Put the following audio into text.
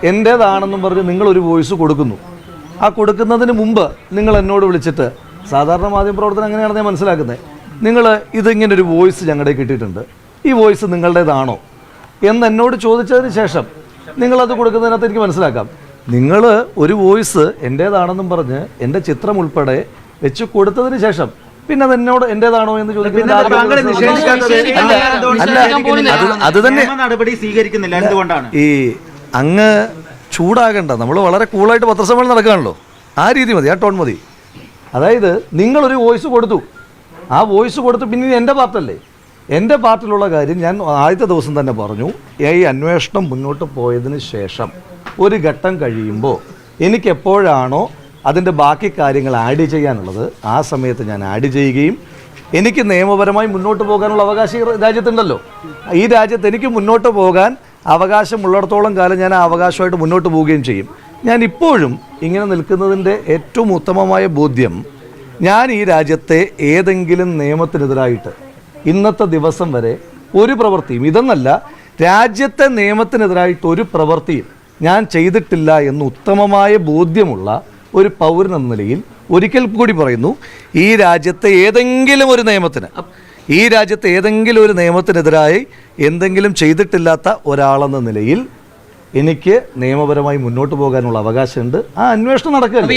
എൻ്റേതാണെന്നും പറഞ്ഞ് നിങ്ങളൊരു വോയിസ് കൊടുക്കുന്നു. ആ കൊടുക്കുന്നതിന് മുമ്പ് നിങ്ങൾ എന്നോട് വിളിച്ചിട്ട്, സാധാരണ മാധ്യമപ്രവർത്തനം അങ്ങനെയാണെന്ന് ഞാൻ മനസ്സിലാക്കുന്നത്, നിങ്ങൾ ഇതിങ്ങനൊരു വോയിസ് ഞങ്ങളുടെ കിട്ടിയിട്ടുണ്ട്, ഈ വോയിസ് നിങ്ങളുടേതാണോ എന്ന് എന്നോട് ചോദിച്ചതിന് ശേഷം നിങ്ങളത് കൊടുക്കുന്നതിനകത്ത് എനിക്ക് മനസ്സിലാക്കാം. നിങ്ങൾ ഒരു വോയിസ് എൻ്റേതാണെന്നും പറഞ്ഞ് എൻ്റെ ചിത്രം ഉൾപ്പെടെ വെച്ച് കൊടുത്തതിന് ശേഷം പിന്നെ അത് എന്നോട് എൻ്റേതാണോ എന്ന് ചോദിക്കുന്നത് അത് തന്നെ. ഈ അങ്ങ് ചൂടാകണ്ട, നമ്മൾ വളരെ കൂളായിട്ട് പത്രസമ്മേളനം നടക്കുകയാണല്ലോ, ആ രീതി മതി, ആ ടോൺ മതി. അതായത് നിങ്ങളൊരു വോയിസ് കൊടുത്തു, ആ വോയിസ് കൊടുത്ത് പിന്നെ എൻ്റെ പാർട്ടല്ലേ, എൻ്റെ പാർട്ടിലുള്ള കാര്യം ഞാൻ ആദ്യത്തെ ദിവസം തന്നെ പറഞ്ഞു. ഈ അന്വേഷണം മുന്നോട്ട് പോയതിന് ശേഷം ഒരു ഘട്ടം കഴിയുമ്പോൾ എനിക്കെപ്പോഴാണോ അതിൻ്റെ ബാക്കി കാര്യങ്ങൾ ആഡ് ചെയ്യാനുള്ളത് ആ സമയത്ത് ഞാൻ ആഡ് ചെയ്യുകയും എനിക്ക് നിയമപരമായി മുന്നോട്ട് പോകാനുള്ള അവകാശം ഈ രാജ്യത്തുണ്ടല്ലോ. ഈ രാജ്യത്ത് എനിക്ക് മുന്നോട്ട് പോകാൻ അവകാശമുള്ളിടത്തോളം കാലം ഞാൻ ആ അവകാശമായിട്ട് മുന്നോട്ട് പോവുകയും ചെയ്യും. ഞാൻ ഇപ്പോഴും ഇങ്ങനെ നിൽക്കുന്നതിൻ്റെ ഏറ്റവും ഉത്തമമായ ബോധ്യം, ഞാൻ ഈ രാജ്യത്തെ ഏതെങ്കിലും നിയമത്തിനെതിരായിട്ട് ഇന്നത്തെ ദിവസം വരെ ഒരു പ്രവൃത്തിയും, ഇതെന്നല്ല രാജ്യത്തെ നിയമത്തിനെതിരായിട്ട് ഒരു പ്രവൃത്തിയും ഞാൻ ചെയ്തിട്ടില്ല എന്ന് ഉത്തമമായ ബോധ്യമുള്ള ഒരു പൗരൻ എന്ന നിലയിൽ ഒരിക്കൽ കൂടി പറയുന്നു, ഈ രാജ്യത്തെ ഏതെങ്കിലും ഒരു നിയമത്തിനെതിരായി എന്തെങ്കിലും ചെയ്തിട്ടില്ലാത്ത ഒരാളെന്ന നിലയിൽ എനിക്ക് നിയമപരമായി മുന്നോട്ട് പോകാനുള്ള അവകാശമുണ്ട്. ആ അന്വേഷണം നടക്കുകയല്ലേ.